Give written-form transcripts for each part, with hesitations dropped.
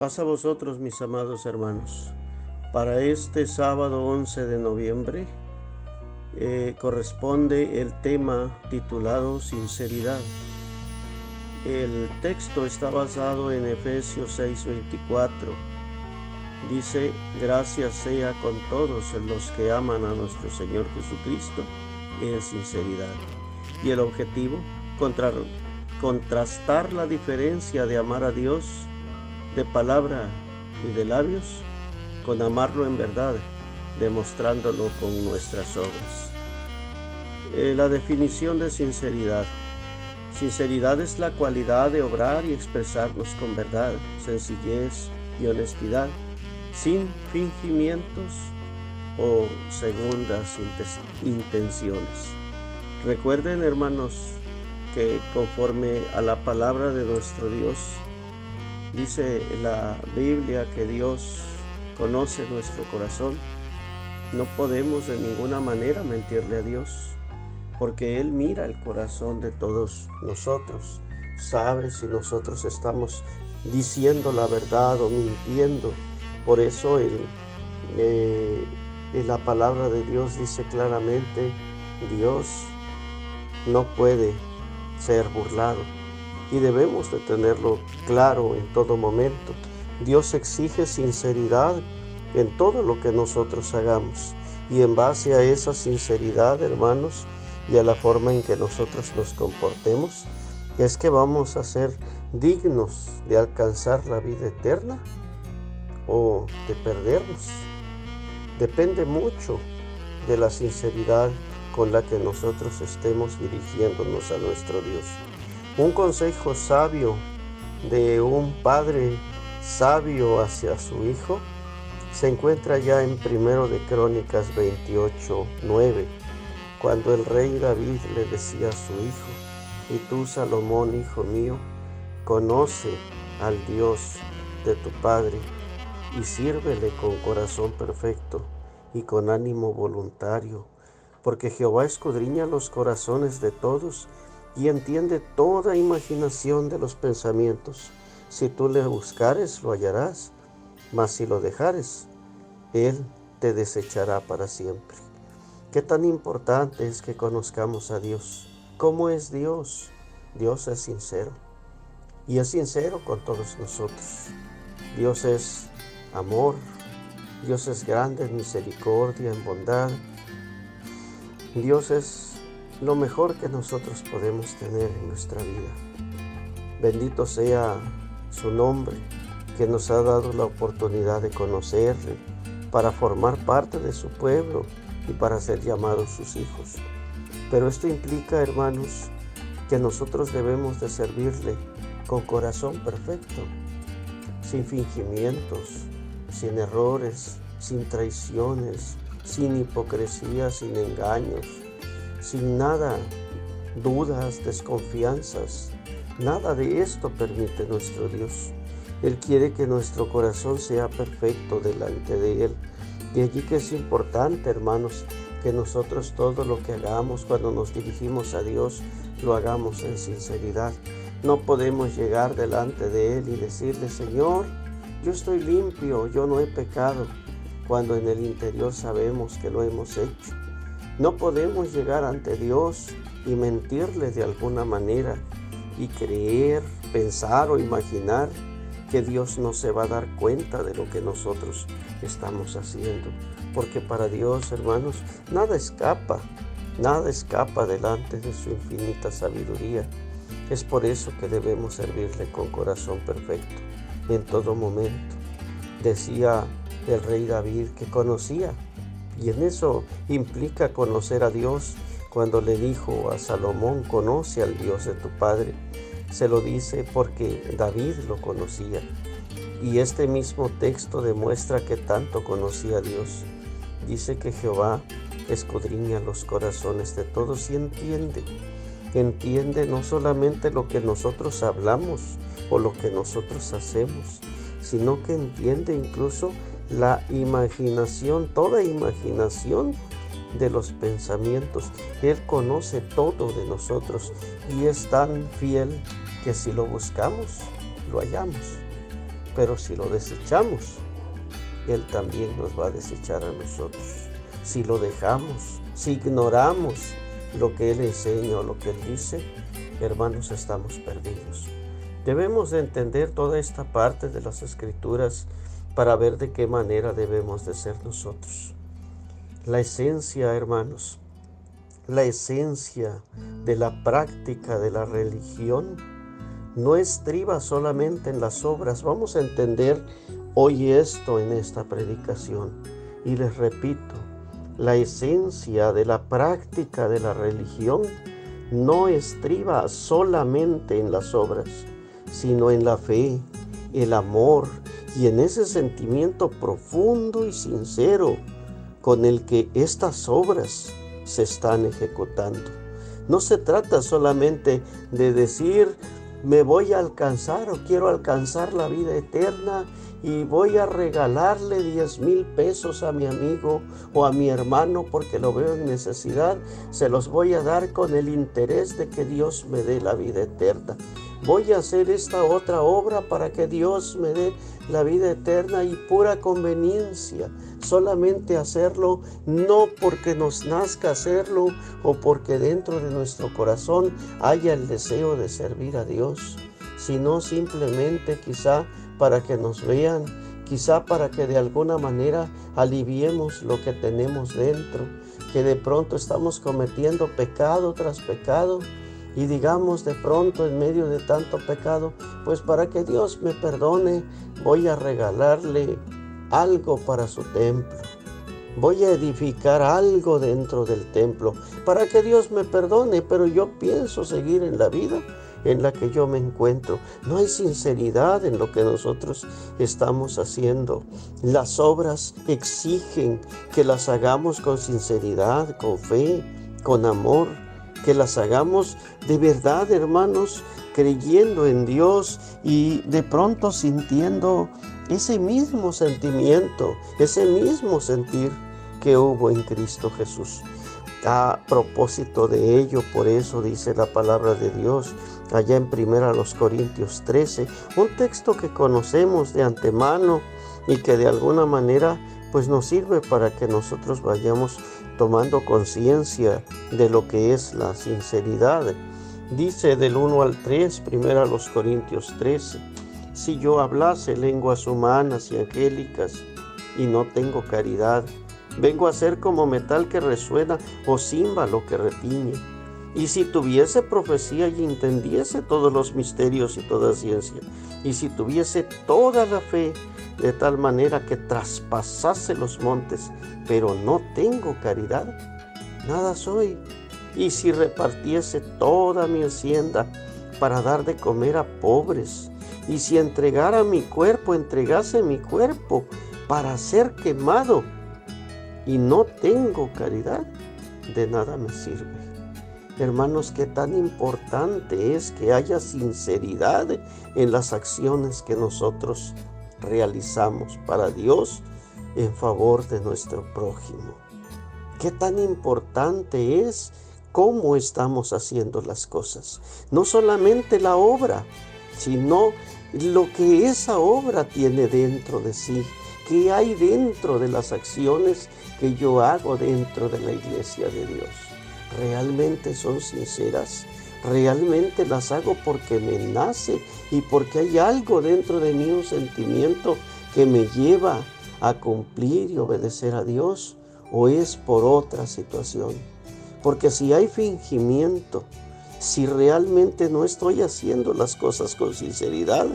Paz a vosotros, mis amados hermanos. Para este sábado 11 de noviembre corresponde el tema titulado Sinceridad. El texto está basado en Efesios 6:24. Dice: gracias sea con todos los que aman a nuestro Señor Jesucristo en sinceridad. Y el objetivo, contrastar la diferencia de amar a Dios de palabra y de labios con amarlo en verdad, demostrándolo con nuestras obras. La definición de sinceridad. Sinceridad es la cualidad de obrar y expresarnos con verdad, sencillez y honestidad, sin fingimientos o segundas intenciones. Recuerden, hermanos, que conforme a la palabra de nuestro Dios, dice la Biblia que Dios conoce nuestro corazón. No podemos de ninguna manera mentirle a Dios, porque Él mira el corazón de todos nosotros. Sabe si nosotros estamos diciendo la verdad o mintiendo. Por eso la palabra de Dios dice claramente: Dios no puede ser burlado. Y debemos de tenerlo claro en todo momento. Dios exige sinceridad en todo lo que nosotros hagamos. Y en base a esa sinceridad, hermanos, y a la forma en que nosotros nos comportemos, es que vamos a ser dignos de alcanzar la vida eterna o de perdernos. Depende mucho de la sinceridad con la que nosotros estemos dirigiéndonos a nuestro Dios. Un consejo sabio de un padre sabio hacia su hijo se encuentra ya en 1 de Crónicas 28:9, cuando el rey David le decía a su hijo: y tú, Salomón, hijo mío, conoce al Dios de tu padre y sírvele con corazón perfecto y con ánimo voluntario, porque Jehová escudriña los corazones de todos y entiende toda imaginación de los pensamientos. Si tú le buscares, lo hallarás, mas si lo dejares, Él te desechará para siempre. Qué tan importante es que conozcamos a Dios. ¿Cómo es Dios? Dios es sincero, y es sincero con todos nosotros. Dios es amor, Dios es grande en misericordia, en bondad. Dios es lo mejor que nosotros podemos tener en nuestra vida. Bendito sea su nombre, que nos ha dado la oportunidad de conocerle, para formar parte de su pueblo y para ser llamados sus hijos. Pero esto implica, hermanos, que nosotros debemos de servirle con corazón perfecto, sin fingimientos, sin errores, sin traiciones, sin hipocresía, sin engaños, sin nada, dudas, desconfianzas. Nada de esto permite nuestro Dios. Él quiere que nuestro corazón sea perfecto delante de Él. De allí que es importante, hermanos, que nosotros todo lo que hagamos cuando nos dirigimos a Dios, lo hagamos en sinceridad. No podemos llegar delante de Él y decirle: Señor, yo estoy limpio, yo no he pecado, cuando en el interior sabemos que lo hemos hecho. No podemos llegar ante Dios y mentirle de alguna manera y creer, pensar o imaginar que Dios no se va a dar cuenta de lo que nosotros estamos haciendo. Porque para Dios, hermanos, nada escapa delante de su infinita sabiduría. Es por eso que debemos servirle con corazón perfecto en todo momento. Decía el rey David que conocía, y en eso implica conocer a Dios. Cuando le dijo a Salomón: conoce al Dios de tu padre, se lo dice porque David lo conocía. Y este mismo texto demuestra que tanto conocía a Dios. Dice que Jehová escudriña los corazones de todos y entiende no solamente lo que nosotros hablamos o lo que nosotros hacemos, sino que entiende incluso la imaginación, toda imaginación de los pensamientos. Él conoce todo de nosotros y es tan fiel que si lo buscamos, lo hallamos. Pero si lo desechamos, Él también nos va a desechar a nosotros. Si lo dejamos, si ignoramos lo que Él enseña o lo que Él dice, hermanos, estamos perdidos. Debemos de entender toda esta parte de las Escrituras para ver de qué manera debemos de ser nosotros. La esencia, hermanos, la esencia de la práctica de la religión no estriba solamente en las obras. Vamos a entender hoy esto en esta predicación. Y les repito, la esencia de la práctica de la religión no estriba solamente en las obras, sino en la fe, el amor y en ese sentimiento profundo y sincero con el que estas obras se están ejecutando. No se trata solamente de decir, me voy a alcanzar o quiero alcanzar la vida eterna y voy a regalarle 10,000 pesos a mi amigo o a mi hermano porque lo veo en necesidad. Se los voy a dar con el interés de que Dios me dé la vida eterna. Voy a hacer esta otra obra para que Dios me dé la vida eterna y pura conveniencia. Solamente hacerlo no porque nos nazca hacerlo o porque dentro de nuestro corazón haya el deseo de servir a Dios, sino simplemente quizá para que nos vean, quizá para que de alguna manera aliviemos lo que tenemos dentro, que de pronto estamos cometiendo pecado tras pecado. Y digamos de pronto en medio de tanto pecado, pues para que Dios me perdone, voy a regalarle algo para su templo. Voy a edificar algo dentro del templo para que Dios me perdone, pero yo pienso seguir en la vida en la que yo me encuentro. No hay sinceridad en lo que nosotros estamos haciendo. Las obras exigen que las hagamos con sinceridad, con fe, con amor. Que las hagamos de verdad, hermanos, creyendo en Dios y de pronto sintiendo ese mismo sentimiento, ese mismo sentir que hubo en Cristo Jesús. A propósito de ello, por eso dice la palabra de Dios allá en 1 Corintios 13, un texto que conocemos de antemano y que de alguna manera pues nos sirve para que nosotros vayamos tomando conciencia de lo que es la sinceridad. Dice del 1 al 3, 1 Corintios 13, si yo hablase lenguas humanas y angélicas y no tengo caridad, vengo a ser como metal que resuena o címbalo que retiñe. Y si tuviese profecía y entendiese todos los misterios y toda ciencia, y si tuviese toda la fe de tal manera que traspasase los montes, pero no tengo caridad, nada soy. Y si repartiese toda mi hacienda para dar de comer a pobres, y si entregase mi cuerpo para ser quemado, y no tengo caridad, de nada me sirve. Hermanos, qué tan importante es que haya sinceridad en las acciones que nosotros realizamos para Dios en favor de nuestro prójimo. Qué tan importante es cómo estamos haciendo las cosas. No solamente la obra, sino lo que esa obra tiene dentro de sí. ¿Qué hay dentro de las acciones que yo hago dentro de la iglesia de Dios? ¿Realmente son sinceras? ¿Realmente las hago porque me nace y porque hay algo dentro de mí, un sentimiento que me lleva a cumplir y obedecer a Dios? ¿O es por otra situación? Porque si hay fingimiento, si realmente no estoy haciendo las cosas con sinceridad,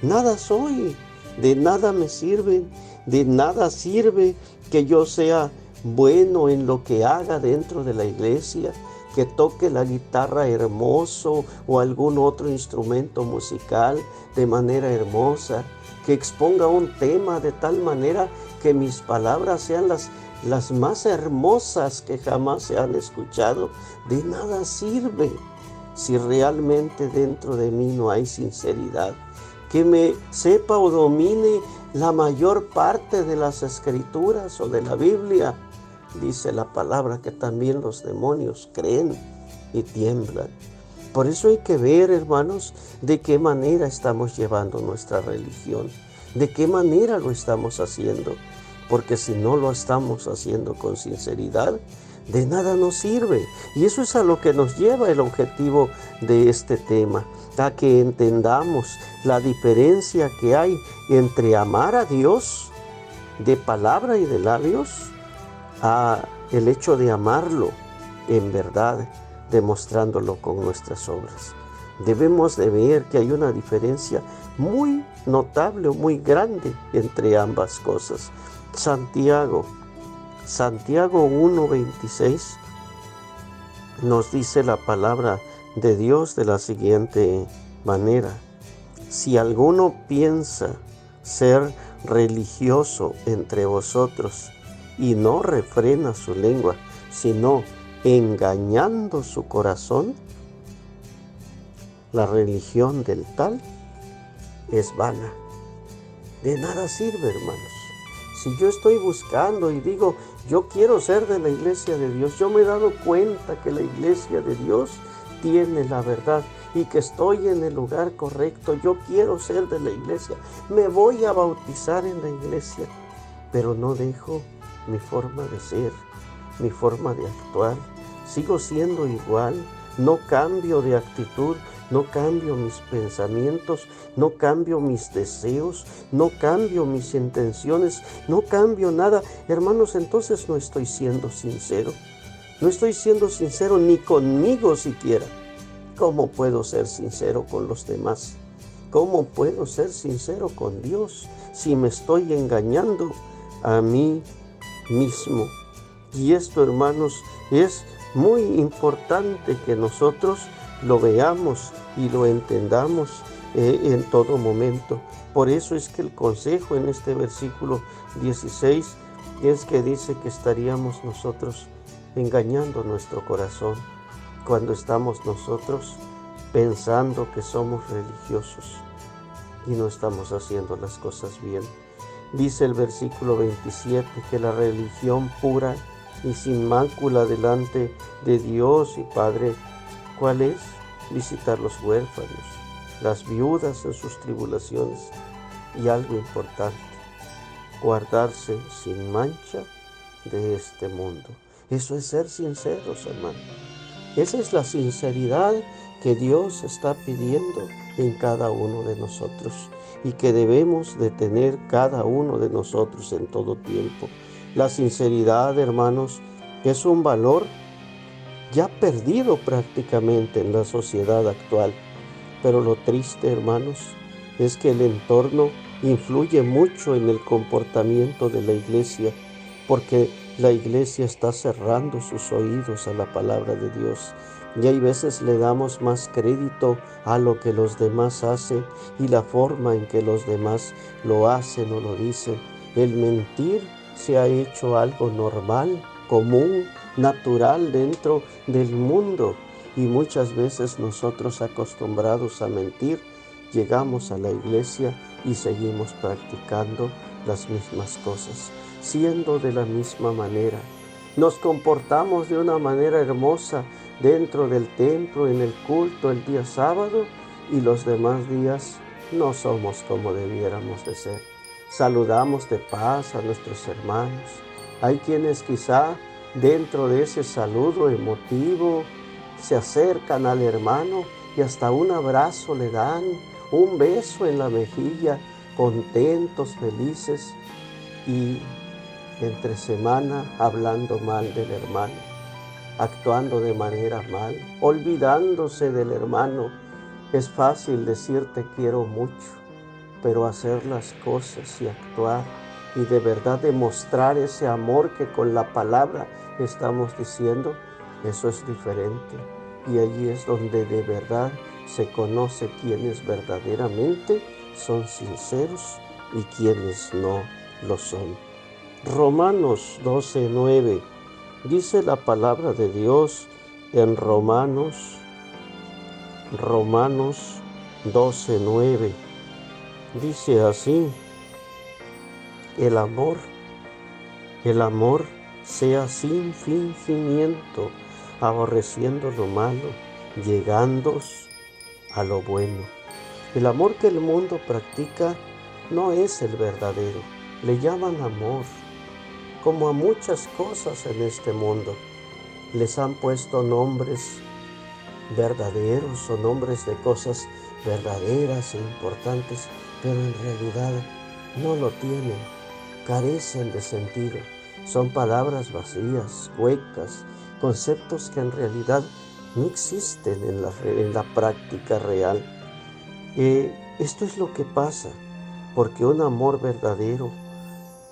nada soy, de nada me sirven, de nada sirve que yo sea bueno en lo que haga dentro de la iglesia, que toque la guitarra hermoso o algún otro instrumento musical de manera hermosa, que exponga un tema de tal manera que mis palabras sean las más hermosas que jamás se han escuchado. De nada sirve si realmente dentro de mí no hay sinceridad. Que me sepa o domine la mayor parte de las escrituras o de la Biblia. Dice la palabra que también los demonios creen y tiemblan. Por eso hay que ver, hermanos, de qué manera estamos llevando nuestra religión. ¿De qué manera lo estamos haciendo? Porque si no lo estamos haciendo con sinceridad, de nada nos sirve. Y eso es a lo que nos lleva el objetivo de este tema, a que entendamos la diferencia que hay entre amar a Dios de palabra y de labios, a el hecho de amarlo en verdad, demostrándolo con nuestras obras. Debemos de ver que hay una diferencia muy notable o muy grande entre ambas cosas. Santiago 1:26 nos dice la palabra de Dios de la siguiente manera: si alguno piensa ser religioso entre vosotros y no refrena su lengua, sino engañando su corazón, la religión del tal es vana. De nada sirve, hermanos. Si yo estoy buscando y digo, yo quiero ser de la iglesia de Dios, yo me he dado cuenta que la iglesia de Dios tiene la verdad y que estoy en el lugar correcto, yo quiero ser de la iglesia, me voy a bautizar en la iglesia, pero no dejo mi forma de ser, mi forma de actuar, sigo siendo igual, no cambio de actitud, no cambio mis pensamientos, no cambio mis deseos, no cambio mis intenciones, no cambio nada. Hermanos, entonces no estoy siendo sincero. No estoy siendo sincero ni conmigo siquiera. ¿Cómo puedo ser sincero con los demás? ¿Cómo puedo ser sincero con Dios si me estoy engañando a mí mismo? Y esto, hermanos, es muy importante que nosotros lo veamos y lo entendamos en todo momento. Por eso es que el consejo en este versículo 16 es que dice que estaríamos nosotros engañando nuestro corazón cuando estamos nosotros pensando que somos religiosos y no estamos haciendo las cosas bien. Dice el versículo 27 que la religión pura y sin mácula delante de Dios y Padre, ¿cuál es? Visitar los huérfanos, las viudas en sus tribulaciones y algo importante, guardarse sin mancha de este mundo. Eso es ser sinceros, hermano. Esa es la sinceridad que Dios está pidiendo en cada uno de nosotros y que debemos de tener cada uno de nosotros en todo tiempo. La sinceridad, hermanos, es un valor ya perdido prácticamente en la sociedad actual. Pero lo triste, hermanos, es que el entorno influye mucho en el comportamiento de la iglesia, porque la iglesia está cerrando sus oídos a la palabra de Dios. Y hay veces le damos más crédito a lo que los demás hacen y la forma en que los demás lo hacen o lo dicen. El mentir se ha hecho algo normal, común, natural dentro del mundo. Y muchas veces nosotros, acostumbrados a mentir, llegamos a la iglesia y seguimos practicando las mismas cosas, siendo de la misma manera. Nos comportamos de una manera hermosa dentro del templo, en el culto, el día sábado, y los demás días no somos como debiéramos de ser. Saludamos de paz a nuestros hermanos. Hay quienes quizá dentro de ese saludo emotivo se acercan al hermano y hasta un abrazo le dan, un beso en la mejilla, contentos, felices, y entre semana hablando mal del hermano, actuando de manera mal, olvidándose del hermano. Es fácil decir te quiero mucho, pero hacer las cosas y actuar y de verdad demostrar ese amor que con la palabra estamos diciendo, eso es diferente. Y allí es donde de verdad se conoce quiénes verdaderamente son sinceros y quiénes no lo son. Romanos 12:9 dice la palabra de Dios en Romanos 12:9. Dice así: el amor sea sin fingimiento, aborreciendo lo malo, llegando a lo bueno. El amor que el mundo practica no es el verdadero. Le llaman amor, como a muchas cosas en este mundo. Les han puesto nombres verdaderos o nombres de cosas verdaderas e importantes, pero en realidad no lo tienen, carecen de sentido. Son palabras vacías, huecas, conceptos que en realidad no existen en la práctica real. Esto es lo que pasa, porque un amor verdadero,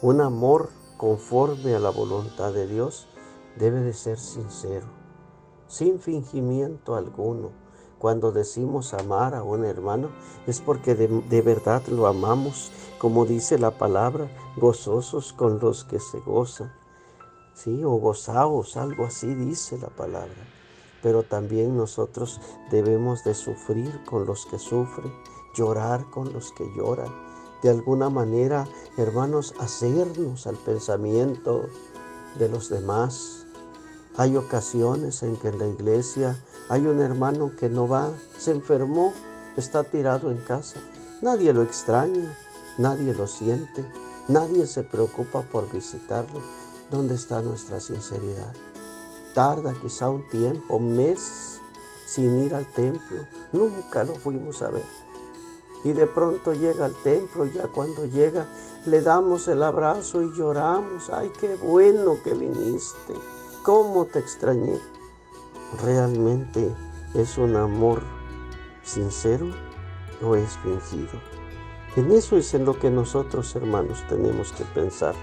un amor conforme a la voluntad de Dios, debe de ser sincero, sin fingimiento alguno. Cuando decimos amar a un hermano, es porque de verdad lo amamos, como dice la palabra, gozosos con los que se gozan. Sí, o gozaos, algo así dice la palabra. Pero también nosotros debemos de sufrir con los que sufren, llorar con los que lloran. De alguna manera, hermanos, hacernos al pensamiento de los demás. Hay ocasiones en que en la iglesia hay un hermano que no va, se enfermó, está tirado en casa. Nadie lo extraña, nadie lo siente, nadie se preocupa por visitarlo. ¿Dónde está nuestra sinceridad? Tarda quizá un tiempo, meses, sin ir al templo. Nunca lo fuimos a ver. Y de pronto llega al templo, ya cuando llega, le damos el abrazo y lloramos. ¡Ay, qué bueno que viniste! ¿Cómo te extrañé? ¿Realmente es un amor sincero o es fingido? En eso es en lo que nosotros, hermanos, tenemos que pensar.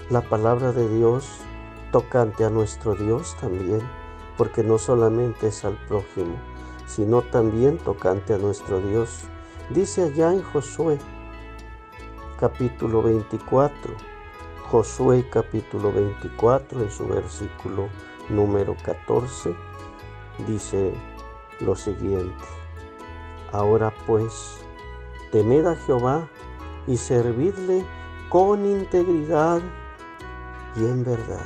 La palabra de Dios tocante a nuestro Dios también, porque no solamente es al prójimo, sino también tocante a nuestro Dios. Dice allá en Josué, capítulo 24, Josué capítulo 24, en su versículo número 14, dice lo siguiente: Ahora pues, temed a Jehová y servidle con integridad y en verdad.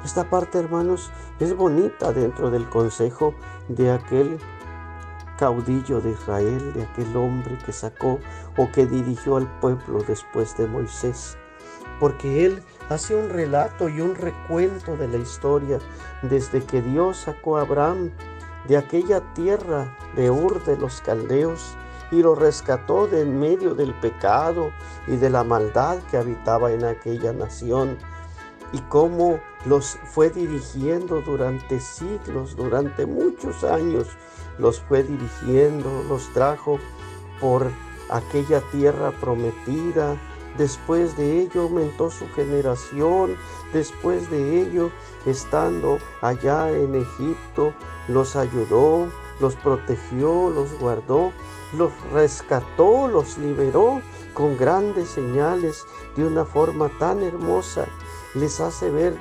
Esta parte, hermanos, es bonita dentro del consejo de aquel caudillo de Israel, de aquel hombre que sacó o que dirigió al pueblo después de Moisés, porque él hace un relato y un recuento de la historia desde que Dios sacó a Abraham de aquella tierra de Ur de los Caldeos y lo rescató de en medio del pecado y de la maldad que habitaba en aquella nación, y cómo los fue dirigiendo durante siglos, durante muchos años, los fue dirigiendo, los trajo por aquella tierra prometida. Después de ello aumentó su generación. Después de ello, estando allá en Egipto, los ayudó, los protegió, los guardó, los rescató, los liberó con grandes señales de una forma tan hermosa. Les hace ver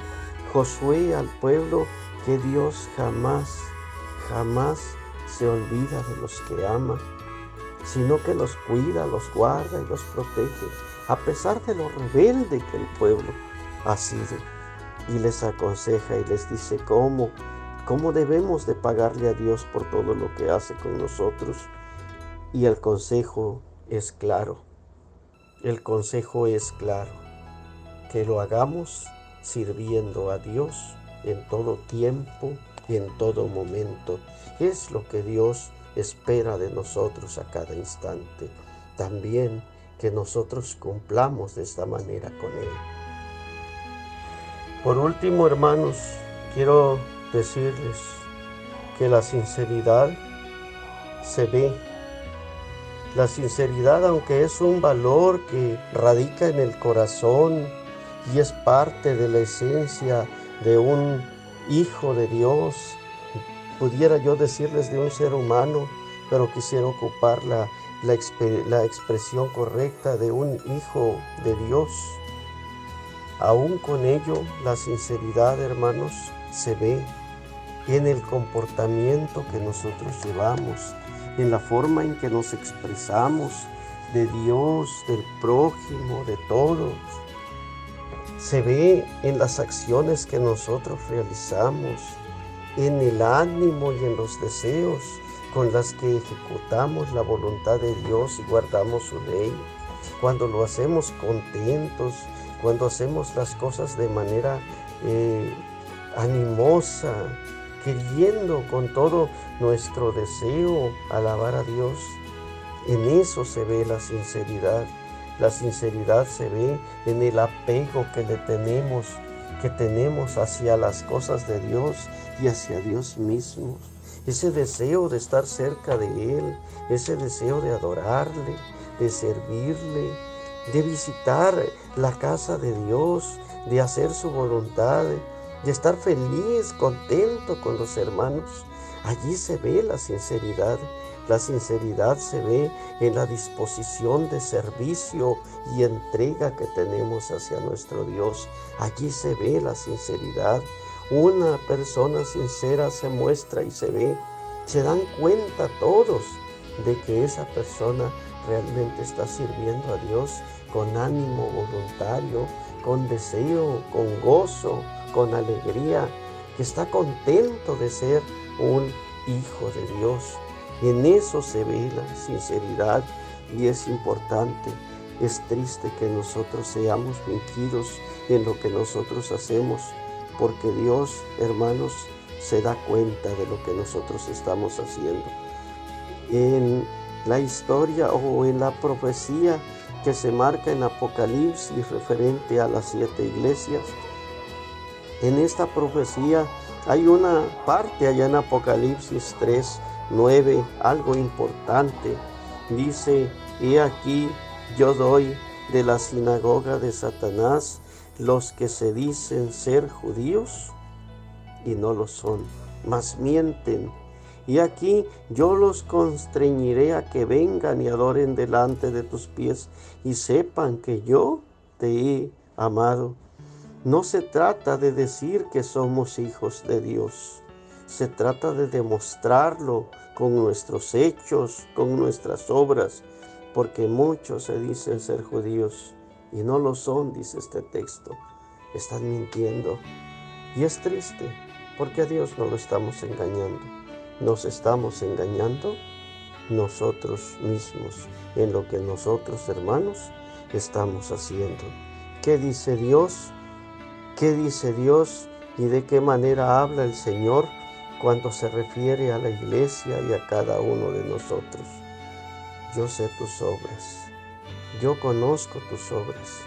Josué al pueblo que Dios jamás se olvida de los que ama, sino que los cuida, los guarda y los protege, a pesar de lo rebelde que el pueblo ha sido. Y les aconseja y les dice cómo debemos de pagarle a Dios por todo lo que hace con nosotros. Y el consejo es claro. El consejo es claro. Que lo hagamos sirviendo a Dios en todo tiempo y en todo momento. Es lo que Dios espera de nosotros a cada instante. También que nosotros cumplamos de esta manera con Él. Por último, hermanos, quiero decirles que la sinceridad se ve. La sinceridad, aunque es un valor que radica en el corazón y es parte de la esencia de un hijo de Dios, pudiera yo decirles de un ser humano, pero quisiera ocupar la expresión correcta de un hijo de Dios. Aún con ello, la sinceridad, hermanos, se ve en el comportamiento que nosotros llevamos, en la forma en que nos expresamos de Dios, del prójimo, de todos. Se ve en las acciones que nosotros realizamos, en el ánimo y en los deseos con las que ejecutamos la voluntad de Dios y guardamos su ley, cuando lo hacemos contentos, cuando hacemos las cosas de manera animosa, queriendo con todo nuestro deseo alabar a Dios, en eso se ve la sinceridad. La sinceridad se ve en el apego que tenemos hacia las cosas de Dios y hacia Dios mismo. Ese deseo de estar cerca de Él, ese deseo de adorarle, de servirle, de visitar la casa de Dios, de hacer su voluntad, de estar feliz, contento con los hermanos. Allí se ve la sinceridad. La sinceridad se ve en la disposición de servicio y entrega que tenemos hacia nuestro Dios. Allí se ve la sinceridad. Una persona sincera se muestra y se ve. Se dan cuenta todos de que esa persona realmente está sirviendo a Dios con ánimo voluntario, con deseo, con gozo, con alegría, que está contento de ser un hijo de Dios. En eso se ve la sinceridad y es importante. Es triste que nosotros seamos fingidos en lo que nosotros hacemos, porque Dios, hermanos, se da cuenta de lo que nosotros estamos haciendo. En la historia o en la profecía que se marca en Apocalipsis referente a las 7 iglesias, en esta profecía hay una parte allá en Apocalipsis 3:9, algo importante. Dice: he aquí yo doy de la sinagoga de Satanás los que se dicen ser judíos y no lo son, mas mienten. Y aquí yo los constreñiré a que vengan y adoren delante de tus pies y sepan que yo te he amado. No se trata de decir que somos hijos de Dios. Se trata de demostrarlo con nuestros hechos, con nuestras obras, porque muchos se dicen ser judíos y no lo son, dice este texto. Están mintiendo. Y es triste, porque a Dios no lo estamos engañando. Nos estamos engañando nosotros mismos en lo que nosotros, hermanos, estamos haciendo. ¿Qué dice Dios? ¿Qué dice Dios y de qué manera habla el Señor cuando se refiere a la iglesia y a cada uno de nosotros? Yo sé tus obras, yo conozco tus obras,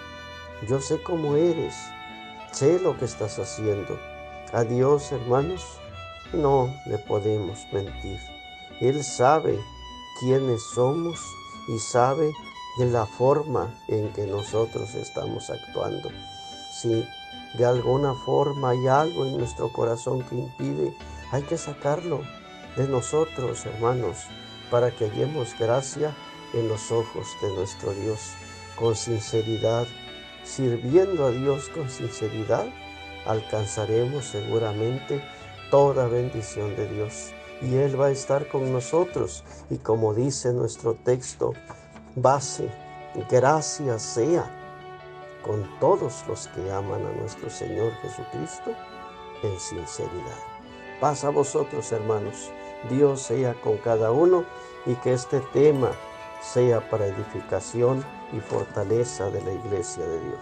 yo sé cómo eres, sé lo que estás haciendo. A Dios, hermanos, no le podemos mentir. Él sabe quiénes somos y sabe de la forma en que nosotros estamos actuando. Si de alguna forma hay algo en nuestro corazón que impide, hay que sacarlo de nosotros, hermanos, para que hallemos gracia en los ojos de nuestro Dios. Con sinceridad, sirviendo a Dios con sinceridad, alcanzaremos seguramente toda bendición de Dios. Y Él va a estar con nosotros. Y como dice nuestro texto base, gracia sea con todos los que aman a nuestro Señor Jesucristo en sinceridad. Paz a vosotros, hermanos. Dios sea con cada uno y que este tema sea para edificación y fortaleza de la iglesia de Dios.